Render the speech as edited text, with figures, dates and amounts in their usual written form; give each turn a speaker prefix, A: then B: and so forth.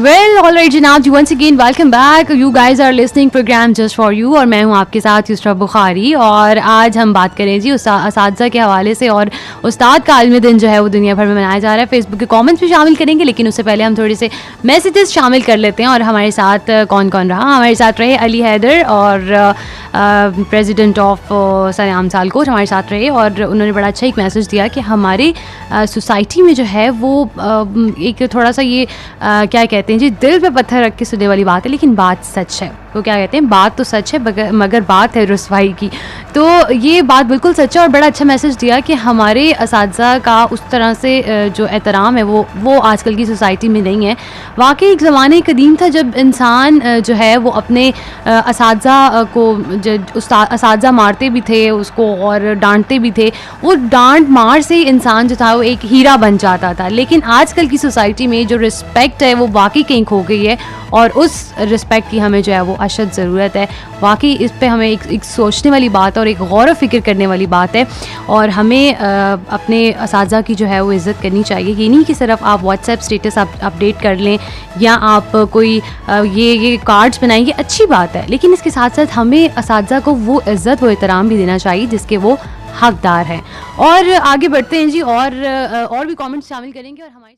A: Well, all right जनाब जी, once again welcome back. You guys are listening program just for you और मैं हूँ आपके साथ युसरा बुखारी. और आज हम बात करें जी असातिज़ा के हवाले से. और उस्ताद का आलमी दिन जो है वो दुनिया भर में मनाया जा रहा है. फेसबुक के कमेंट्स भी शामिल करेंगे, लेकिन उससे पहले हम थोड़े से मैसेजेस शामिल कर लेते हैं. और हमारे साथ कौन कौन रहा? हमारे साथ रहे अली हैदर और प्रेसिडेंट ऑफ सरेआम सियालकोट हमारे साथ रहे, और उन्होंने बड़ा अच्छा एक मैसेज दिया कि हमारी सोसाइटी में जो है वो एक थोड़ा सा ये क्या कहते हैं जी, दिल पे पत्थर रख के सुनने वाली बात है, लेकिन बात सच है. वो क्या कहते हैं, बात तो सच है मगर बात है रुसवाई की. तो ये बात बिल्कुल सच है. और बड़ा अच्छा मैसेज दिया कि हमारे असातिज़ा का उस तरह से जो एहतराम है वो आजकल की सोसाइटी में नहीं है. वाकई एक ज़माने कदीम था जब इंसान जो है वो अपने असातिज़ा को असातिज़ा मारते भी थे उसको और डांटते भी थे. वो डांट मार से इंसान जो था वो एक हीरा बन जाता था. लेकिन आजकल की सोसाइटी में जो रिस्पेक्ट है वो वाकई कहीं खो गई है, और उस रिस्पेक्ट की हमें जो है वो अशद ज़रूरत है. वाकई इस पे हमें एक सोचने वाली बात और एक गौर व फिक्र करने वाली बात है. और हमें अपने असातिज़ा की जो है वो इज़्ज़त करनी चाहिए. ये नहीं कि सिर्फ आप व्हाट्सएप स्टेटस अपडेट कर लें या आप कोई ये कार्ड्स बनाएं, ये अच्छी बात है, लेकिन इसके साथ साथ हमें असातिज़ा को वो इज़्ज़त वो एहतराम भी देना चाहिए जिसके वो हकदार हैं. और आगे बढ़ते हैं जी, और भी कमेंट्स शामिल करेंगे. और हमारी